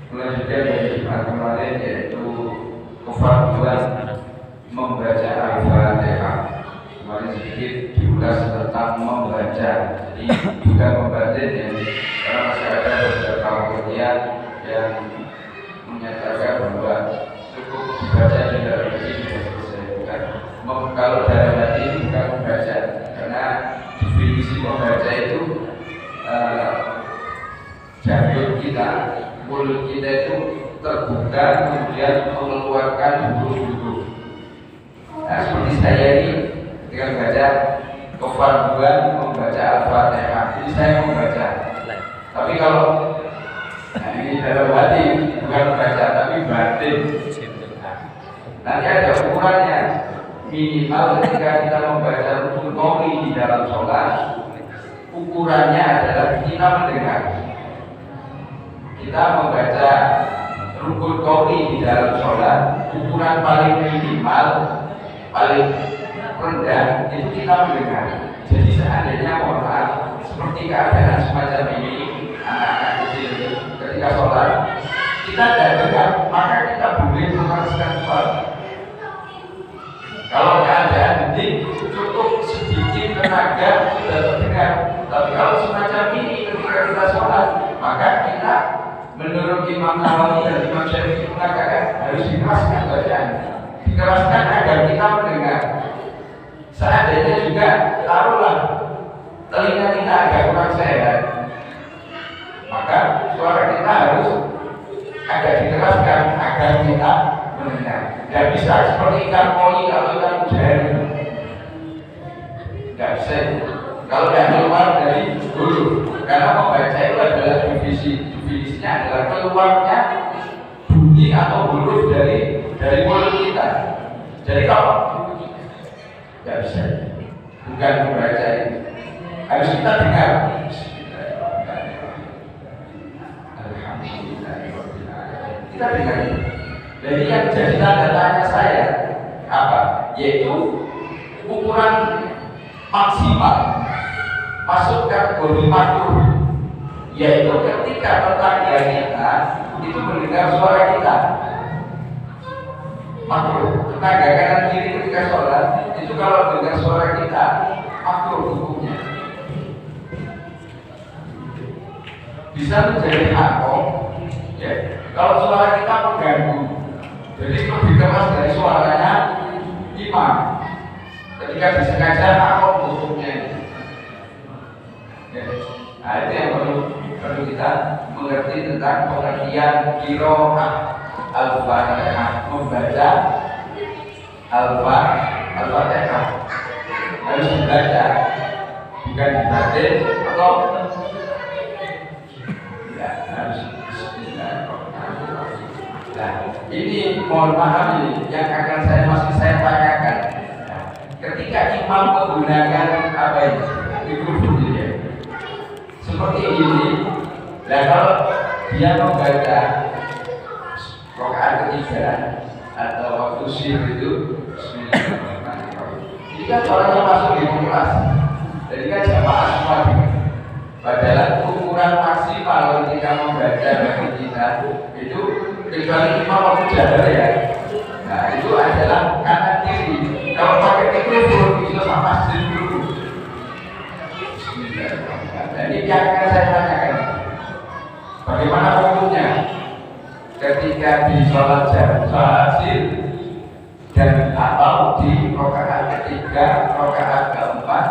Selanjutnya dari kemarin yaitu kefarduan membaca Al-Fatihah. Kemarin sedikit diulas tentang membaca, jadi bukan membaca ya, karena masih ada beberapa penelitian yang menyatakan bahwa cukup dibaca di dalam hati sudah selesai. Bukan kalau dalam hati bukan membaca, karena definisi membaca itu jantung kita, mulut kita itu terbuka kemudian mengeluarkan huruf-huruf. Nah, seperti saya ini ketika membaca kefarduan membaca Al-Fatihah, jadi saya membaca. Tapi kalau ini dalam hati bukan membaca tapi batin. Nanti ada ukurannya, minimal ketika kita membaca rukun qouli di dalam sholat, ukurannya adalah kita mendengar. Kita membaca rukun qouli di dalam sholat, ukuran paling minimal, paling rendah itu kita mendengar. Jadi seandainya mohon maaf, seperti keadaan semacam ini, anak-anak kecil ketika sholat kita tidak dengar, maka kita boleh meneruskan sholat. Kalau keadaan ini cukup sedikit tenaga sudah terdengar. Tapi kalau semacam ini ketika kita sholat, maka kita menurut Imam Nawawi dan Imam Syafi'i mengatakan harus dikeraskan bacaan, dikeraskan agar kita mendengar. Seandainya juga taruhlah telinga kita agak kurang sehat, maka suara kita harus agak dikeraskan agar kita mendengar. Tidak bisa seperti ikan koi atau ikan jari, tidak bisa. Kalau tidak keluar dari huruf, karena membaca itu adalah definisinya adalah keluarnya bunyi atau huruf dari mulut kita. Jadi kalau tidak bisa, bukan membaca itu, harus kita dengar. Alhamdulillah, kita dengar. Jadi yang jadi tanda tanya saya apa? Yaitu ukuran maksimal masuk kategori makruh, yaitu ketika tetangga kita itu mendengar suara kita. Makruh, tetangga kanan kiri ketika sholat itu kalau mendengar suara kita makruh hukumnya. Bisa menjadi haram ya, kalau suara kita mengganggu. Jadi lebih keras dari suaranya imam. Ketika disengaja haram hukumnya. Nah, itu yang perlu kita mengerti tentang pengertian qiraah Al-Fatihah, membaca Al-Fatihah harus dibaca, bukan dibatin atau ya, harus. Nah, ini mohon maaf ini yang akan saya tanyakan. Ketika imam menggunakan apa ini? Seperti ini, nah kalau dia membaca rakaat ketiga atau waktu sir itu, ini kan suaranya masuk di kelas, jadi kan jamaah semua. Padahal ukuran maksimal ketika membaca bagi kita itu kecuali imam waktu jadar ya. Nah itu adalah kanan kiri. Kalau pakai mikrofon itu sama masjid dulu. Jadi yang akan saya tanyakan, bagaimana hukumnya ketika di sholat asir dan atau di rakaat ketiga, rakaat keempat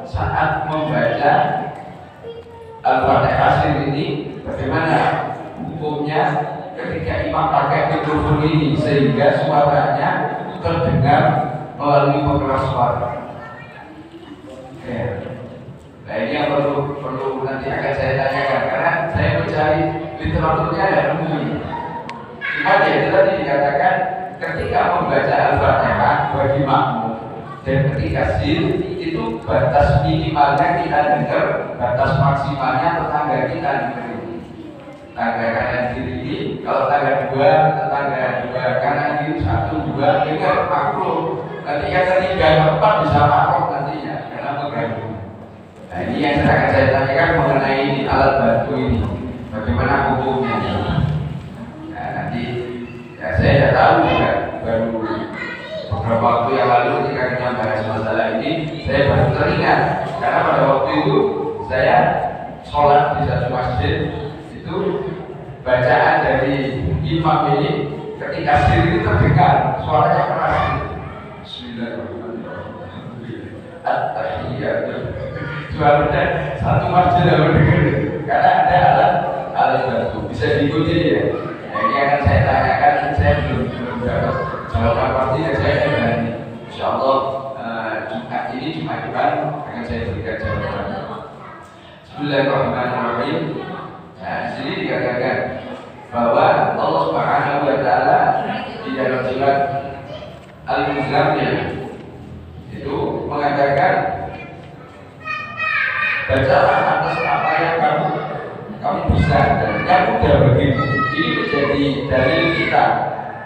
saat membaca Al-Fatihah ini, bagaimana hukumnya ketika imam pakai mikrofon ini sehingga suaranya terdengar melalui pengeras suara. Nah ini yang perlu nanti akan saya tanyakan karena saya mencari literaturnya ada nemu. Cuma itu tadi dikatakan ketika membaca Al-Fatihah bagi makmum dan ketika sir itu batas minimalnya kita dengar, batas maksimalnya tetangga kita dengar. Tangga kanan kiri ini, kalau tangga dua, tetangga dua kanan kiri satu dua dengar makro. Nanti yang ketiga keempat bisa makro nantinya karena mengganggu. Nah ini yang akan saya tanyakan mengenai ini, alat bantu ini, bagaimana hukumnya? Nah nanti ya saya tidak tahu juga, baru beberapa waktu yang lalu ketika kita bahas masalah ini, saya baru teringat karena pada waktu itu saya sholat di satu masjid itu bacaan dari imam ini ketika sir itu terdengar suaranya keras. Bismillahirrahmanirrahim. At-tahiyyatu. Suaranya satu masjid yang mendengar karena ada alat bantu bisa diikuti ya. Nah, ini akan saya tanyakan, saya belum dapat jawaban pasti dan saya berani. Insyaallah Jumat ini Jumat depan akan saya berikan jawaban. Bismillahirrahmanirrahim. Nah, di sini dikatakan bahwa Allah Subhanahu wa taala di dalam surat Al-Muzammil itu mengatakan bacalah atas apa yang kamu bisa dan yang mudah bagimu. Ini menjadi dalil kita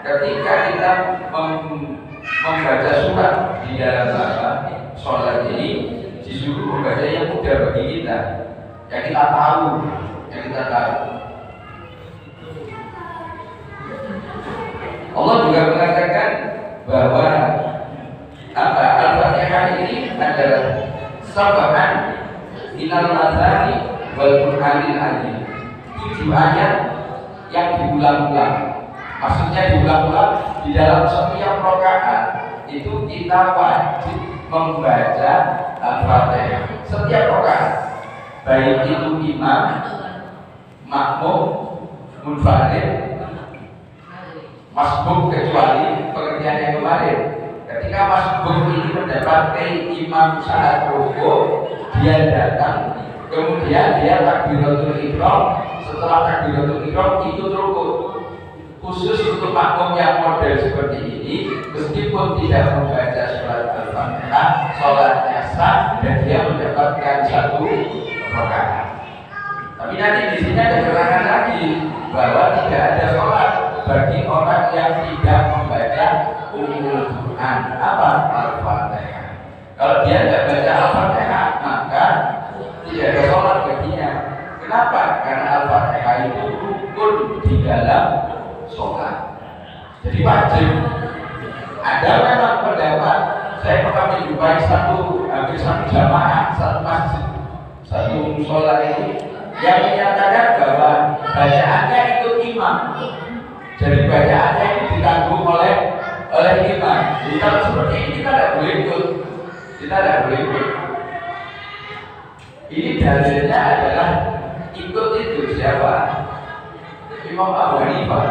ketika kita membaca surat di dalam sholat ini disuruh membaca yang mudah bagi kita, yang kita tahu. Allah juga mengatakan bahwa Al-Fatihah ini adalah sabahan minal mazani wal Qur'anil azim. 7 ayat yang diulang-ulang. Maksudnya diulang-ulang di dalam setiap rakaat itu kita wajib membaca Al-Fatihah setiap rakaat. Baik itu imam, makmum, munfarid, masbuk kecuali pengertian yang kemarin. Ketika masbuk ini mendapati imam saat rukuk, dia datang, kemudian dia takbiratul ihram. Setelah takbiratul ihram ikut rukuk. Khusus untuk makmum yang model seperti ini, meskipun tidak membaca surat Al-Fatihah, sholatnya sah dan dia mendapatkan satu rakaat. Tapi nanti di sini ada keterangan lagi bahwa tidak ada sholat bagi orang yang tidak membaca Ummul Quran. Apa? Al-Fatihah. Kalau dia tidak baca Al-Fatihah, maka tidak ada sholat baginya. Kenapa? Karena Al-Fatihah itu rukun di dalam sholat. Jadi wajib. Ada memang pendapat, saya pernah menjumpai hampir satu jamaah, satu masjid, satu sholat ini yang menyatakan bahwa bacaannya ikut imam. Jadi bacaannya ini ditanggung oleh imam. Jadi kalau seperti ini kita tidak boleh ikut. Ini dalilnya adalah ikut itu siapa? Imam Abu Hanifah.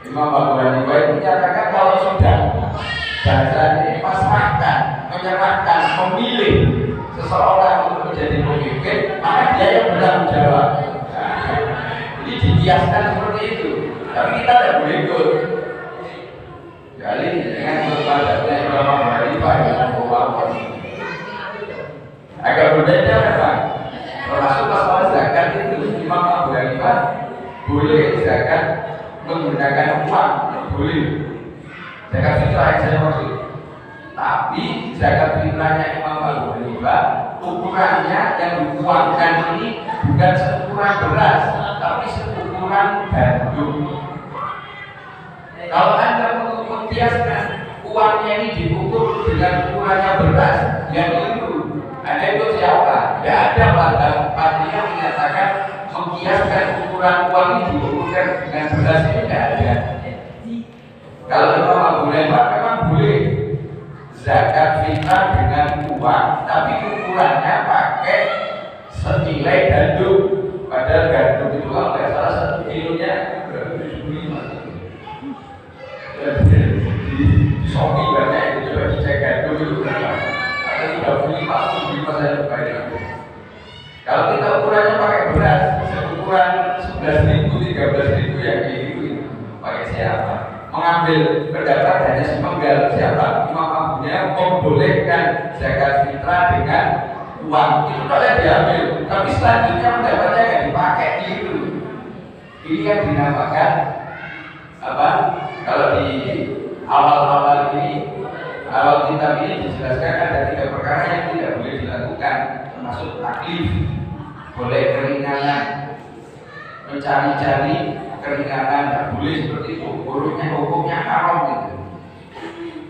Imam Abu Hanifah itu menyatakan kalau sudah bahasanya pasrahkan, menyerahkan, memilih seseorang untuk menjadi pemimpin, maka dia yang bertanggung jawab. Ini dikiaskan seperti itu, tapi kita tidak boleh ikut. Kali dengan berbahagia Imam Abu Hanifah yang membawa agak berbeda memang. Termasuk masalah zakat itu, Imam Abu Hanifah boleh zakat menggunakan uang, boleh. Zakat fitrah yang saya maksud. Tapi zakat fitrahnya Imam Abu Hanifah ukurannya yang dituangkan ini bukan seukuran beras, tapi seukuran gandum. Kalau Anda mengkiaskan uangnya ini diukur dengan ukurannya beras, yang itu Anda ikut siapa? Tidak ada pada yang menyatakan mengkiaskan ukuran uang ini diukurkan dengan beras, ini tidak ada. Kalau Imam Abu Hanifah memang boleh zakat fitrah dengan uang, tapi ukurannya pakai senilai gandum. Padahal gandum itu kalau nggak salah 1 kilonya 13.000 ya keliru. Pakai siapa? Mengambil pendapat hanya sepenggal siapa? Imam Abunya membolehkan zakat fitrah dengan uang. Itu boleh diambil, tapi selanjutnya pendapatnya nggak dipakai itu. Ini yang dinamakan apa? Kalau di awal-awal ini, awal kitab ini dijelaskan ada 3 perkara yang tidak boleh dilakukan, termasuk taklif, boleh keringanan, mencari-cari keringanan, tidak boleh seperti itu. Hukumnya haram gitu.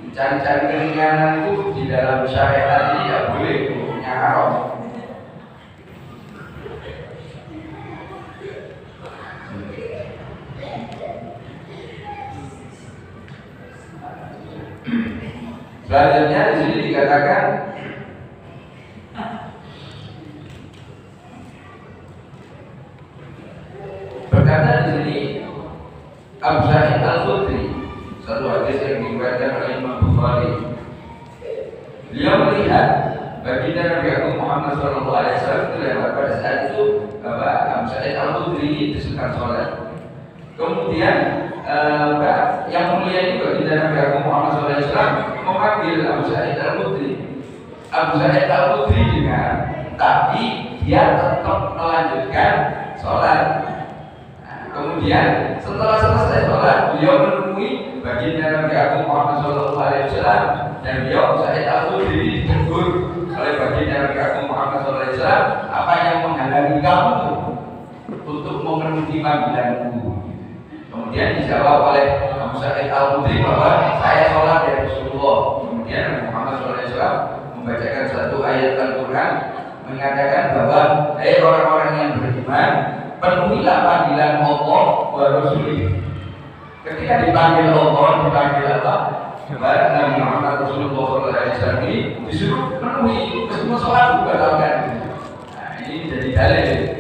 Mencari-cari keringanan itu di dalam syariat ini tidak boleh, hukumnya haram. Selanjutnya di sini dikatakan berkata di sini Abu Sa'id Al-Khudri, satu hadis yang diriwayatkan oleh Imam Bukhari. Beliau melihat baginda Nabi Agung Muhammad SAW itu lewat pada saat itu Abu Sa'id Al-Khudri itu sedang sholat. Kemudian yang mulia ini baginda Nabi Agung Muhammad SAW memanggil Abu Sa'id Al-Khudri. Abu Sa'id Al-Khudri dengar, tapi dia tetap melanjutkan sholat. Kemudian setelah selesai sholat, beliau menemui baginda Nabi Agung Muhammad SAW dan beliau Sa'id Al-Khudri ditegur oleh baginda Nabi Agung Muhammad SAW, apa yang menghalangi kamu untuk memenuhi panggilanku? Kemudian dijawab oleh Abu Sa'id Al-Khudri bahwa saya sholat ya Rasulullah. Kemudian Nabi Muhammad SAW membacakan satu ayat Al-Quran mengatakan bahwa hai orang-orang yang beriman, penuhilah panggilan Allah wa Rasulih. Ketika dipanggil Allah, dipanggil apa? Barat Nabi Muhammad Rasulullah SAW ini disuruh penuhi, meskipun sholat dibatalkan. Nah ini jadi dalil,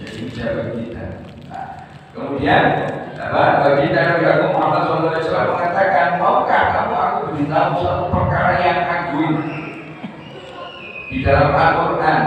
jadi jawaban kita. Nah, kemudian baginda Nabi Agung Muhammad SAW mengatakan, maukah kamu aku beritahu suatu perkara yang agung di dalam Al-Quran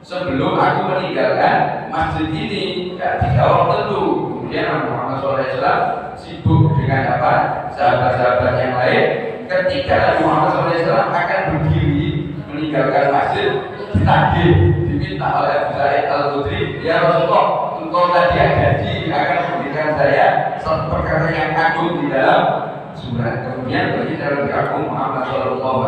sebelum aku meninggalkan masjid ini? Ya, dijawab tentu. Kemudian Nabi Muhammad SAW sibuk dengan apa? Sahabat-sahabat yang lain. Ketika Nabi Muhammad SAW akan berdiri meninggalkan masjid, ditagih, diminta oleh Abu Sa'id Al-Khudri, ya Rasulullah, engkau tadi janji akan memberikan saya satu perkara yang agung di dalam surat. Kemudian baginda Nabi Agung Muhammad SAW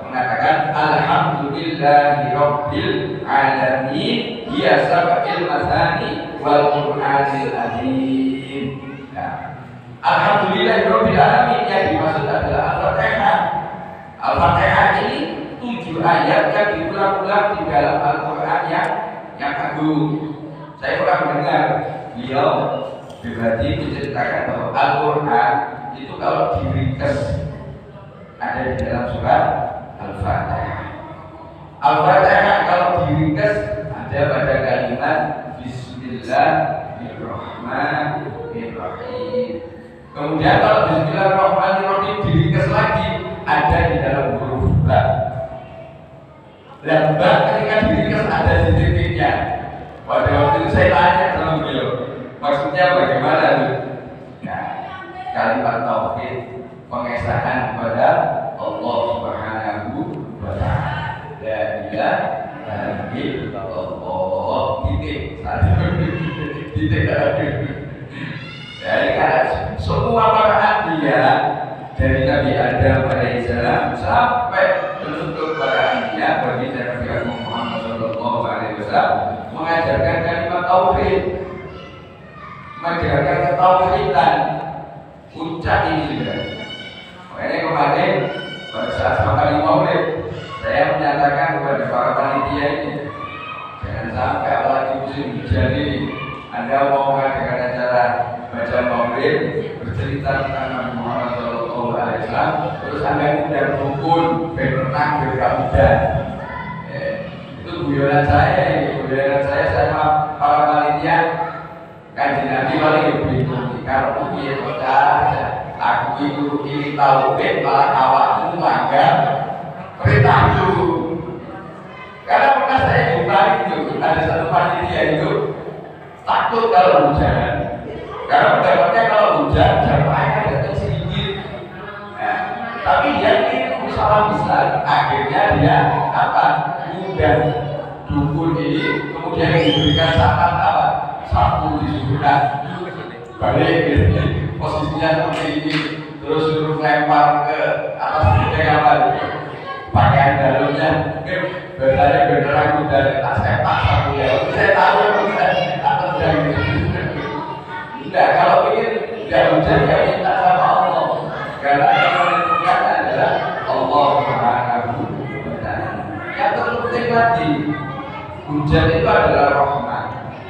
mengatakan alhamdulillahi rabbil alamin hiya sab'il masani wal qur'anil azim. Alhamdulillahi rabbil alamin yang dimaksud adalah Al-Fatihah. Al-Fatihah ini 7 ayat yang diulang-ulang di dalam Al-Quran yang agung. Saya pernah mendengar beliau pribadi menceritakan bahwa Al-Quran itu kalau diringkas ada di dalam surat Al-Fatihah. Al-Fatihah kalau diringkas ada pada kalimat Bismillahirrahmanirrahim. Kemudian kalau Bismillahirrahmanirrahim diringkas lagi ada di dalam huruf ba. Dan ba ketika diringkas ada di titiknya. Pada waktu itu saya tanya sama beliau, maksudnya bagaimana? Nah, kalimat tauhid, pengesahan kepada Allah Subhanahu wa Ta'ala. La ilaha illallah. Titik dari karena semua para anbiya dari Nabi Adam alaihissalam sampai penutup para anbiya bagi Nabi Agung Muhammad SAW mengajarkan kalimat tauhid, mengajarkan ketauhidan. Puncak ini sudah. Makanya kemarin pada saat makan Maulid saya menyatakan kepada para panitia ini, jangan sampai apalagi musim hujan ini Anda mau mengadakan acara baca Maulid bercerita tentang Nabi Muhammad SAW, terus Anda kemudian rukun, berenang, berkabudan. Itu guyonan saya ini, guyonan saya sama para panitia. Kanjeng Nabi paling begitu, kalau dia percaya aku itu ini tauhid malah awakmu mangga perintahku. Karena pernah saya jumpa itu ada satu panitia itu tak takut kalau hujan. Karena pendapatnya kalau hujan jatuh airnya datang sedikit. Nah, tapi dia ini salah besar. Akhirnya dia apa? Mudah dukun ini kemudian diberikan saran apa? Satu disuruhkan balik gitu. Posisinya seperti ini, terus suruh lempar ke atas gudeg apa gitu. Pakaian dalamnya, benernya beneran udah tak sepak satu ya. Saya tahu atau udah gitu. Enggak, kalau ingin nggak hujan ya minta sama Allah. Karena yang menentukan adalah Allah Subhanahu wa Ta'ala. Yang terpenting lagi, hujan itu adalah rahmat.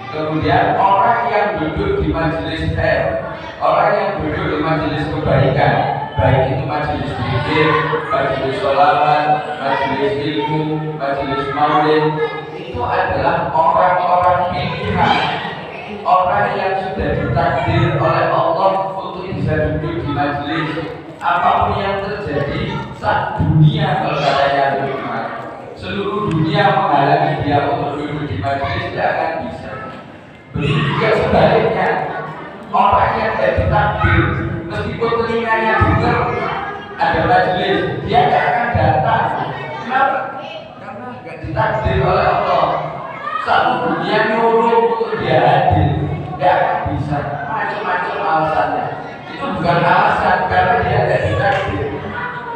Kemudian orang yang duduk di majelis khair, orang yang duduk di majelis kebaikan, baik itu majelis zikir, majelis sholawat, majelis ilmu, majelis maulid, itu adalah orang-orang pilihan, orang yang sudah ditakdir oleh Allah untuk bisa duduk di majelis. Apapun yang terjadi saat dunia, kalau katanya seluruh dunia menghalangi dia untuk duduk di majelis, tidak akan bisa. Begitu juga sebaliknya, orang yang tidak ditakdir, meskipun telinganya dengar ada majelis, dia tidak akan datang. Kenapa? Karena tidak ditakdir oleh Allah. Satu dunia nyuruh untuk dia hadir, tidak akan bisa. Macam-macam alasannya. Itu bukan alasan, karena dia tidak ditakdir.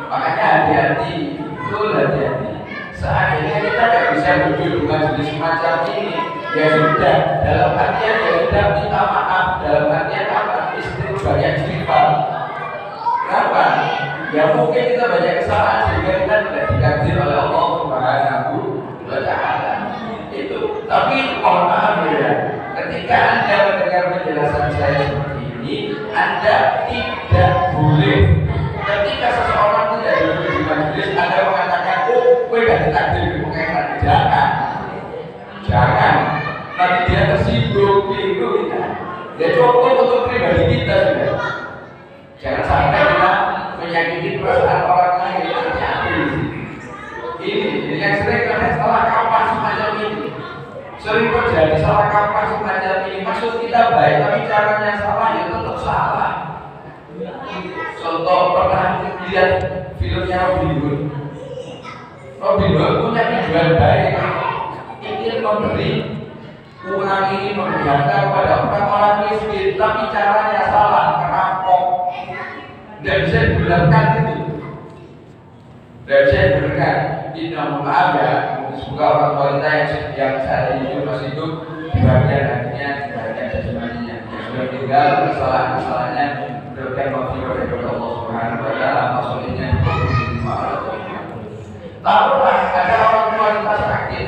Makanya hati-hati, betul hati-hati. Seandainya kita tidak bisa duduk di majelis semacam ini, ya sudah, dalam artian ya sudah minta maaf, dalam artian apa? Istri banyak istighfar. Kenapa? Ya mungkin kita banyak kesalahan sehingga kita tidak ditakdir oleh Allah Subhanahu wa Ta'ala. Itu, tapi mohon maaf ya, ketika Anda mendengar penjelasan saya seperti ini, Anda tidak boleh ketika seseorang tidak duduk di majelis, Anda mengatakan, oh, gue tidak ditakdir di muka. Jangan. Nanti dia tersinggung, bingung kita. Ya cukup untuk pribadi kita sudah. Jangan sampai kita menyakiti perasaan orang lain. Ini yang sering karena salah kaprah semacam ini. Sering terjadi salah kaprah semacam ini. Maksud kita baik, tapi caranya salah, ya tetap salah. Contoh pernah lihat filmnya Robin Hood. Robin Hood punya tujuan baik, ingin memberi uang ini membiarkan kepada orang-orang miskin, tapi caranya salah, merampok. Tidak bisa dibenarkan itu. Tidak bisa dibenarkan. Ini maaf ya, semoga orang tua kita yang saat ini masih hidup di bagian hatinya, di bagian jasmaninya, yang sudah tinggal kesalahan-kesalahannya, berikan waktu kepada Allah Subhanahu wa Ta'ala, maksudnya taruhlah ada orang tua kita sakit,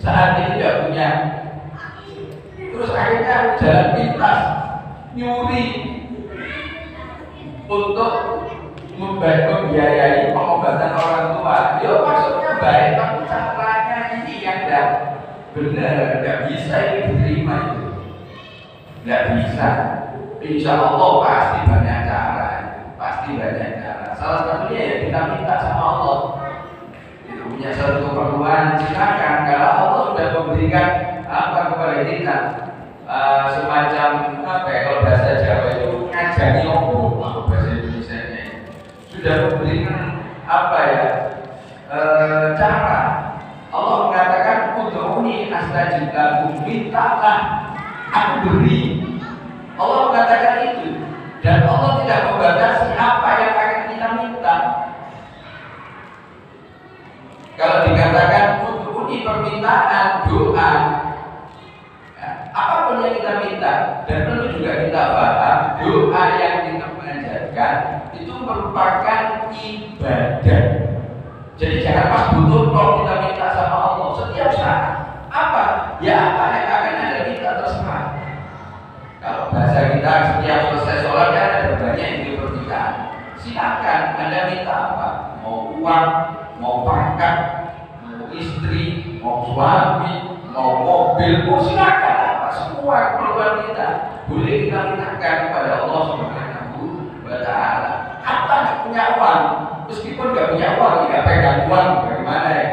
saat ini tidak punya, terus akhirnya jalan pintas nyuri untuk membiayai pengobatan orang tua. Ya maksudnya baik, tapi caranya ini yang tidak benar, tidak bisa ini diterima itu, tidak bisa. Insya Allah pasti banyak cara, pasti banyak cara. Salah satunya ya kita minta sama Allah. Itu punya satu keperluan, silakan. Kalau Allah sudah memberikan apa kepada kita, semacam apa ya, kalau bahasa Jawa itu ngajari opo, kalau bahasa Indonesia nya sudah memberikan apa ya, cara. Allah mengatakan ud'uni astajib lakum, mintalah aku beri. Allah mengatakan itu, dan Allah tidak membatasi apa yang akan kita minta. Kalau dikatakan ud'uni permintaan, doa, apapun yang kita minta, dan perlu juga kita paham, doa yang kita mengajarkan itu merupakan ibadah. Jadi jangan pas butuh kalau kita minta sama Allah setiap saat. Apa? Ya apa yang akan ada kita terserah. Kalau bahasa kita setiap selesai sholat kan ada banyak yang dipermintaan. Silakan Anda minta apa? Mau uang, mau pangkat, mau istri, mau suami, mau mobil, mau silakan apa? Semua keperluan kita boleh kita mintakan kepada Allah Subhanahu wa Ta'ala. Apa nggak punya uang? Meskipun nggak punya uang, nggak pegang uang, bagaimana ya?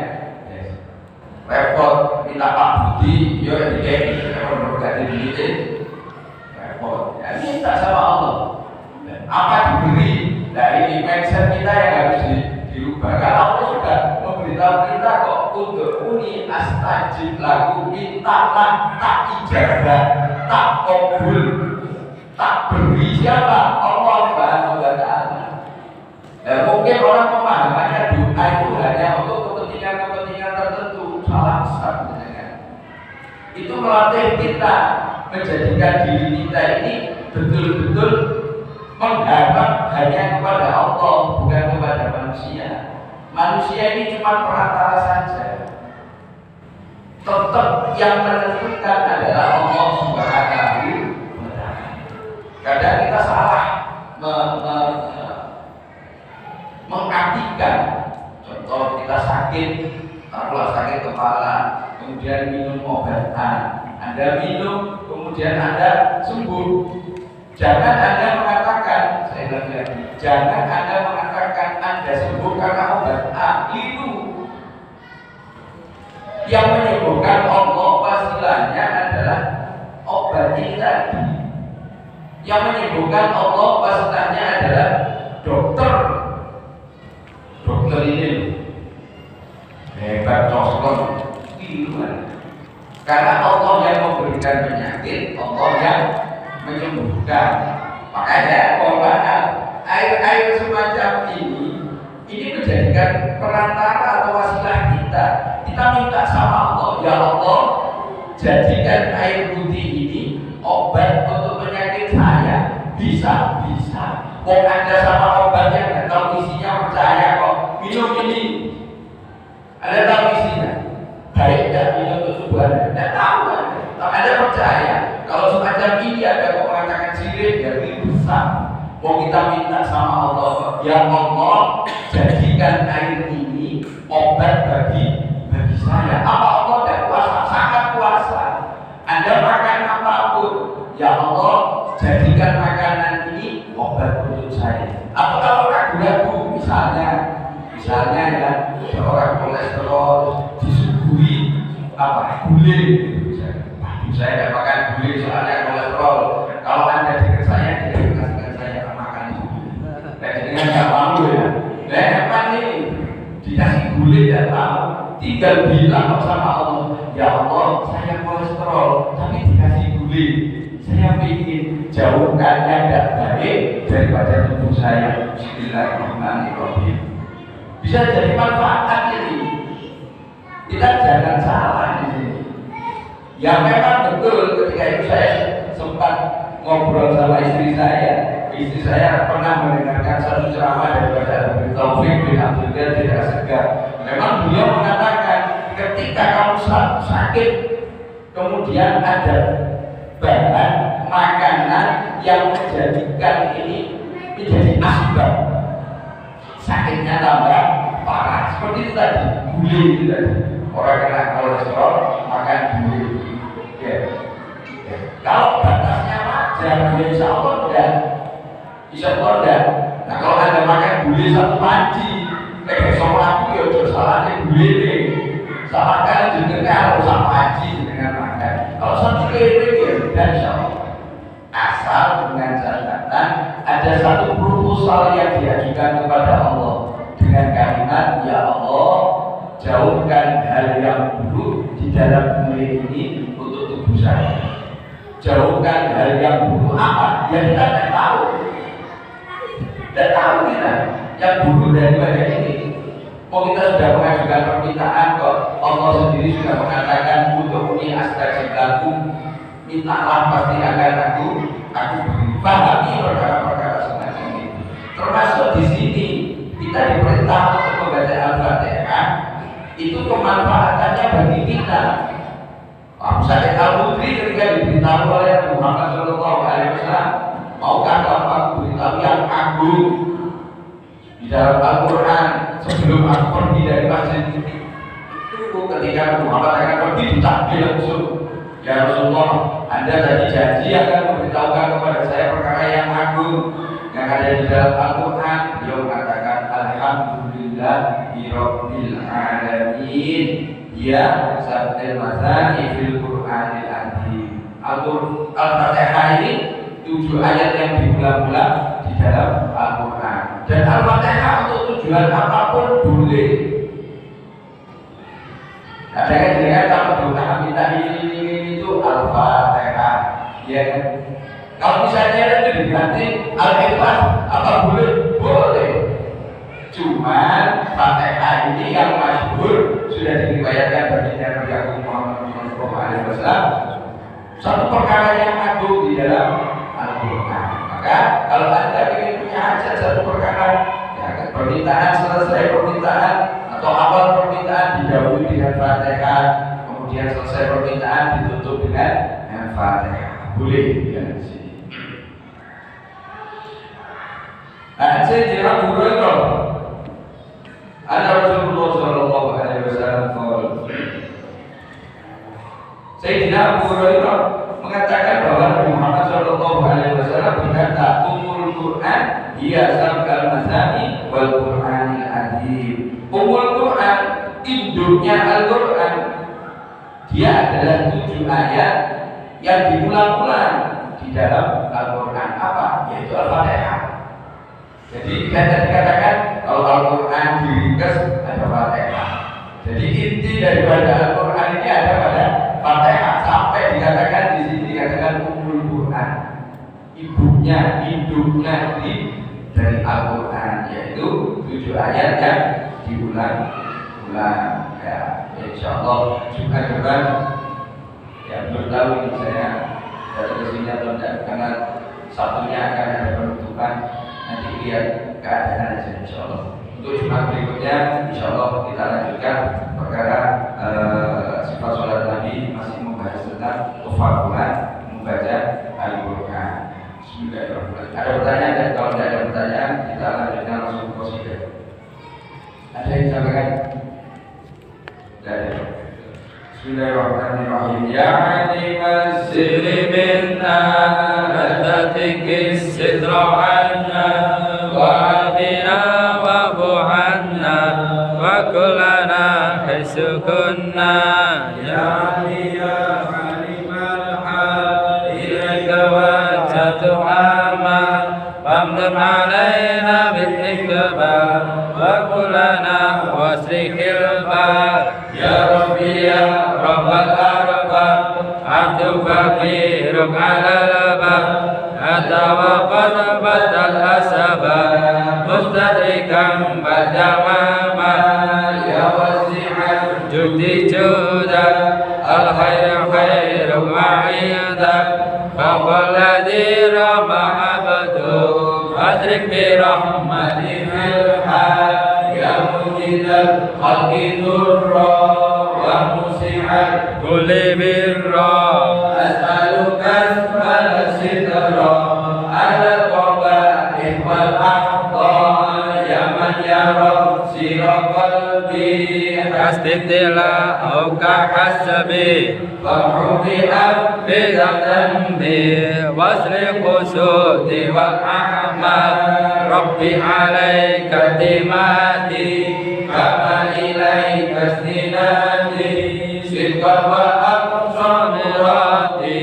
Repot, minta Pak Budi, yo dikei, kalau nggak diri repot. Ya, minta sama Allah. Apa diberi? Nah ini mindset kita yang harus dirubah. Karena Allah sudah memberitahu kita kok untuk uni astajib lagu, mintalah tak ijabah, tak kabul, tak beri siapa? Allah Subhanahu wa Ta'ala. Mungkin orang pemahamannya doa itu hanya untuk kepentingan tertentu. Salah besar sebenarnya. Itu melatih kita menjadikan diri kita ini betul-betul menghadap hanya kepada Allah, bukan kepada manusia. Manusia ini cuma perantara saja. Tetap yang menentukan adalah Allah Subhanahu wa Ta'ala. Kadang kita salah mengartikan. Contoh kita sakit, taruhlah sakit kepala, kemudian minum obatan. Anda minum, kemudian Anda sembuh. Jangan Anda mengatakan, saya ulangi lagi, jangan Anda mengatakan Anda sembuh karena obat A. Itu yang menyembuhkan Allah wasilahnya adalah obat ini tadi. Yang menyembuhkan Allah wasilahnya adalah dokter. Dokter ini hebat coslon gimana? Karena Allah yang memberikan penyakit, Allah yang menyembuhkan. Makanya air semacam ini menjadikan perantara atau wasilah kita. Kita minta sama Allah, ya Allah, jadikan air putih ini obat untuk penyakit saya. Bisa. Kok Anda sama obatnya nggak tahu isinya, percaya kok minum ini. Anda tahu isinya? Baik nggak minum tujuannya? Nggak tahu kan? Anda percaya? Kalau semacam ini ada kok mengatakan sirik, ya ini besar. Mau kita minta sama Allah, ya Allah, jadikan air ini obat bagi saya. Apa Allah tidak kuasa? Sangat kuasa. Anda makan apapun, ya Allah, jadikan makanan ini obat untuk saya. Atau kalau ragu-ragu, misalnya ya, seorang kolesterol disuguhi gulai. Saya tidak makan gulai soalnya kolesterol. Kalau Anda dekat saya, tidak dikasihkan saya makan itu. Jadi nggak mau ya. Apa nih? Dikasih gulai tidak tahu. Tinggal bilang sama Allah, ya Allah, saya kolesterol, tapi dikasih gulai. Saya ingin jauhkan yang tidak baik daripada tubuh saya. Bismillahirrahmanirrahim. Bisa jadi manfaat ini. Kita jangan salah di sini. Yang memang betul ketika itu saya sempat ngobrol sama istri saya. Istri saya pernah mendengarkan satu ceramah daripada Habib Taufik bin Abdul Qadir As-Segar. Memang beliau mengatakan ketika kamu sakit, kemudian ada bahan makanan yang menjadikan ini menjadi asbab sakitnya tambah parah. Seperti itu tadi, gulai itu tadi. Orang kena kolesterol makan gulai. Kalau batasnya wajar, insya Allah enggak. Nah kalau Anda makan gulai satu panci, sama aku ya udah salahnya gulai nih. Salahkan juga kalau satu panci dengan makan. Kalau satu keliling ya udah insya Allah. Asal dengan catatan ada satu proposal yang diajukan kepada Allah dengan kalimat, ya Allah, jauhkan hal yang buruk di dalam gulai ini untuk tubuh saya. Jauhkan hal yang buruk apa? Ya kita tidak tahu. Tidak tahu kita yang buruk daripada ini. Mau kita sudah mengajukan permintaan kok, Allah sendiri sudah mengatakan untuk ini astajib lakum, mintalah pasti akan aku beri. Pahami perkara-perkara semacam ini. Termasuk di sini kita diperintah untuk membaca Al-Fatihah. Itu kemanfaatannya bagi kita. Abu Sa'id Al-Khudri ketika diberitahu oleh Muhammad SAW, maukah aku beritahu yang agung di dalam Al-Quran sebelum aku pergi dari masjid itu? Ketika Muhammad akan pergi ditakbir langsung, ya Rasulullah, Anda tadi janji akan memberitahukan kepada saya perkara yang agung yang ada di dalam Al-Quran. Beliau mengatakan Alhamdulillahirabbil alamin. Ya, sabdil masani fil Qur'anil azim. Al-Fatihah ini 7 ayat yang diulang-ulang di dalam Al-Quran. Dan Al-Fatihah untuk tujuan apapun boleh. Kadang-kadang kalau doa minta ini itu Al-Fatihah, ya kan? Kalau misalnya itu diganti Al-Ikhlas, apa boleh? Boleh. Cuman Fatihah ini yang masyhur sudah diriwayatkan dari Nabi Muhammad SAW, satu perkara yang agung di dalam Al-Quran. Maka kalau Anda ingin punya hajat satu perkara, ya, permintaan selesai permintaan atau awal permintaan didahului dengan Fatihah, kemudian selesai permintaan ditutup dengan Fatihah. Boleh ya di sini. Nah, Sayyidina Abu Hurairah, ada Rasulullah Shallallahu Alaihi Wasallam. Sayyidina Abu Hurairah mengatakan bahwa Nabi Muhammad Shallallahu Alaihi Wasallam berkata, "Ummul Quran hiya sab'al masani wal Qur'anil Azim." Ummul Quran, induknya Al-Quran, dia adalah 7 ayat yang diulang-ulang di dalam Al-Quran. Apa? Yaitu Al-Fatihah. Jadi kita dikatakan kalau Al-Quran diringkas ada Fatihah. Jadi inti daripada Al-Quran ini ada pada Fatihah, sampai dikatakan di sini dikatakan Ummul Quran, ibunya, induknya dari Al-Quran, yaitu 7 ayat yang diulang-ulang. Ya, insyaallah juga depan ya belum tahu ini saya dari kesini atau tidak, karena satunya akan ada penutupan, nanti lihat keadaan aja insyaallah. Untuk Jumat berikutnya insyaallah kita lanjutkan perkara sifat sholat Nabi, masih membahas tentang kefakuran membaca Al-Quran. Bismillahirrahmanirrahim. Ada pertanyaan? Dan kalau tidak ada pertanyaan kita lanjutkan langsung ke qasidah. Ada yang disampaikan? Tidak ada. Bismillahirrahmanirrahim. Ya alimas sirri minna atatikis sidra anna wa abina wa buhanna wa kullana hisukunna ya alimal hal ilaika wajatu amal famdun alaina bil ikbal wa kullana wasrikil bal ya Rabbi ya Rabbal arbab abdu faqiruk alal bab atawaqad batal asbab mustadrikan badamama ya wasi'al judi judak al khair khairu ma'idak faqalladhi rama abdu adrik bi rahmati fil hal ya mujidal khalqi durra wa musi'al kulli birra as'aluka al sidra ala qaba'ih wal ahdan ya man yara sira qalbi hastitila auka hasabi farhubi abbi dhanbi wasri qusudi wal ahmad rabbi alaika timati kama ilaika istinadi sidqa wa aqsamirati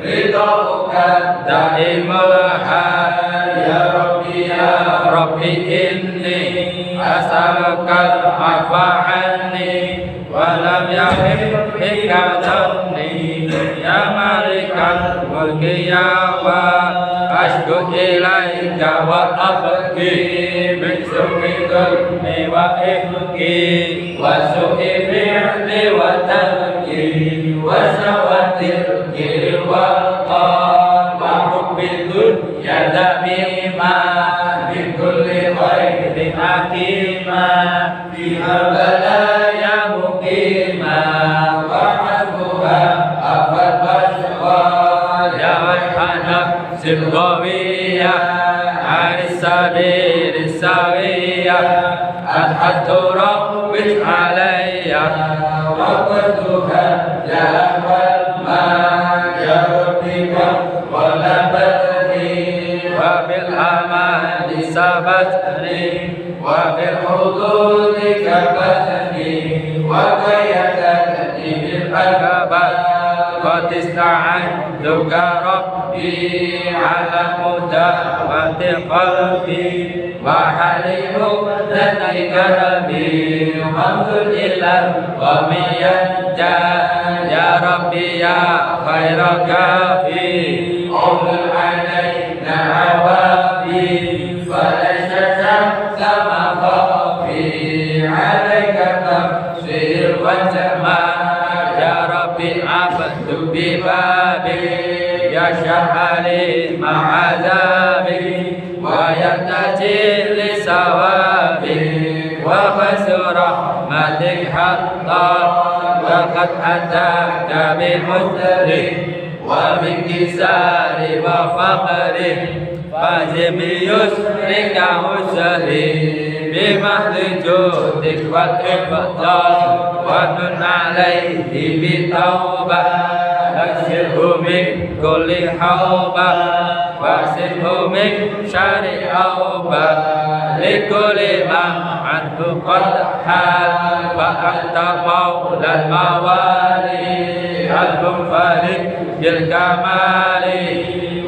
ridauka daimul hal ya Rabbi inni as'alukal afwa anni wa lam yahib bika dhanni ya malikal mulki ya wa ashku ilaika wa abki min su'i dhulmi wa ihki wa su'i fi'li wa tarki wa sawatil kiri wal qal wa hubbi dunya damima min kulli khairin hakima fiha balaya muqima wa hasbuha abad bashwal ya wajhanak sirgawiyah anis sabir sawiyah adhatu rabbis alayya wa qadduha ya wal ma ya rabbika wa labatni wa bil amali sabatni wa bil hududi kabatni wa qayadatni bil akabat qatis سعدتك ربي على مداوة قلبي وحليم ذاتك ربي الحمد لله ومينجا يا ربي يا خير كافي أول علينا عوافي فليس شمس مخافي عليك تفسير والجمال يا ربي عبد ببابي يا شهري مع عذابي ويرتجي لثوابي وفز رحمتك حتى وقد أتاك بمسري وبانكسار وفقري فازم يسرك مسري بمحض جودك والإفضال ومن عليه بتوبة أكسره من كل حوبة واسره من شر أوبة لكل ما عنه قد حال فأنت مولى الموالي المنفرد بالكمال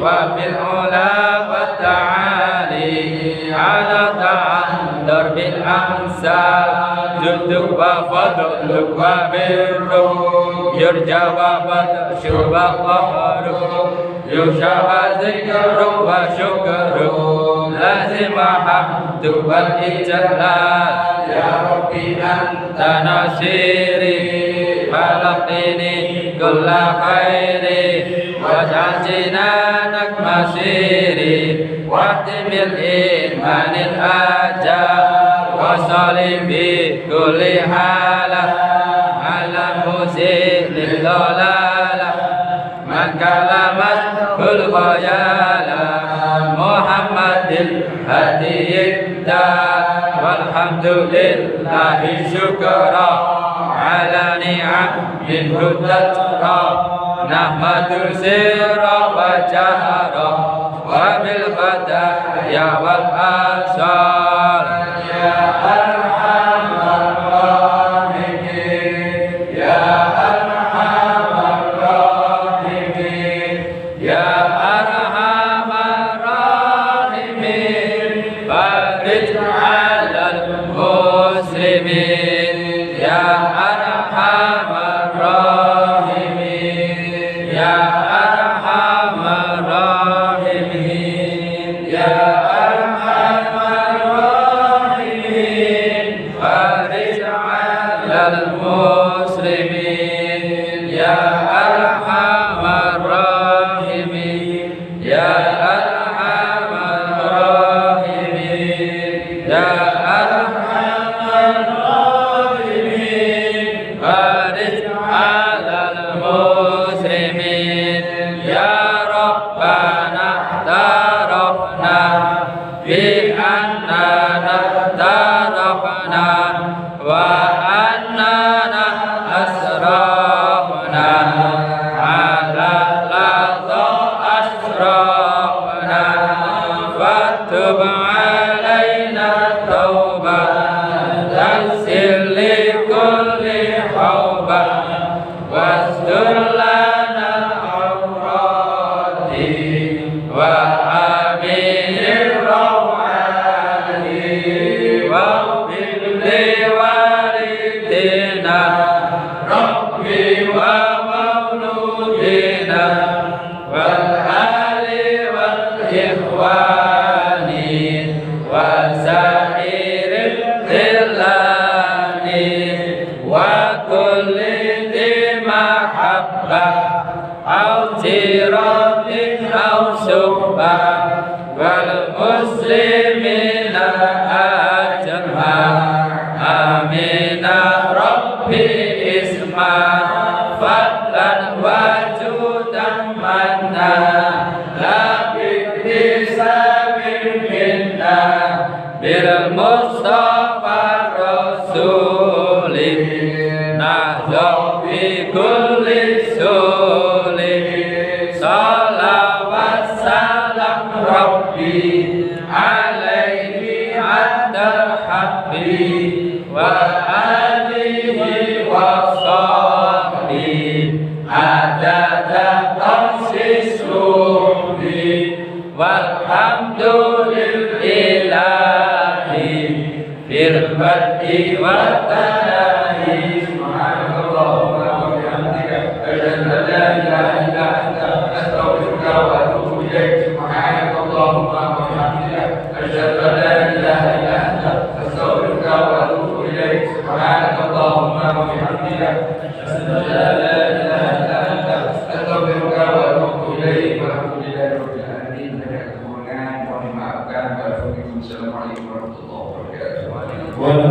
وبالعلا والتعالي على تعذر بالأمثال جدك وفضلك وبرك يرجى وبطش وقهرك يخشى وذكرك وشكرك لازم حمدك والإجلال يا ربي أنت نصيري فلقني كل خير واجعل جنانك مسيري واختم الإيمان الآجال وصلي في كل حالة على المسيء للضلالة من كلمته الخيالة محمد الهدي الدار والحمد لله شكرا على نعم منه تترى نحمد سرا وجهرا وبالغدايا والآثار يا أرحم الراحمين يا أرحم الراحمين يا أرحم الراحمين فرج على المسلمين يا أرحم الراحمين يا أرحم الراحمين يا أرحم الراحمين فرج على المسلمين يا أرحم الراحمين يا أرحم الراحمين يا أرحم الراحمين فرج على المسلمين يا ربنا اعترفنا بأننا اعترفنا وأننا أسرفنا على لظى أشرفنا فاتب علينا التوبة تغسل لكل حوبة واستر لنا العورات وآمن الروعات واغفر لوالدينا ربي ومولودينا والأهل والإخوان وسائر الخلان وكل ذي محبة أو جيران أو شبه والمسلمين أجمع آمين ربي اسمع فضلا وجودا منا لا باكتساب منا بالمصطفى الرسول نهض بكل سول صلى وسلم ربي عليه عند الحق وآله وصحبه adada taksisubi walhamdulillahi fil bad'i wa tanahi. Subhanallahumma wa bihamdika asyhadu an la ilaha illa anta astaghfiruka wa atubu ilaik. Subhanallahumma wa bihamdika asyhadu an la ilaha illa anta astaghfiruka wa atubu ilaik. Subhanallahumma wa bihamdika asyhadu an la ilaha illa anta astaghfiruka wa atubu ilaik. Walhamdulillahi rabbil alamin. Mohon maafkan. Wassalamualaikum warahmatullahi wabarakatuh.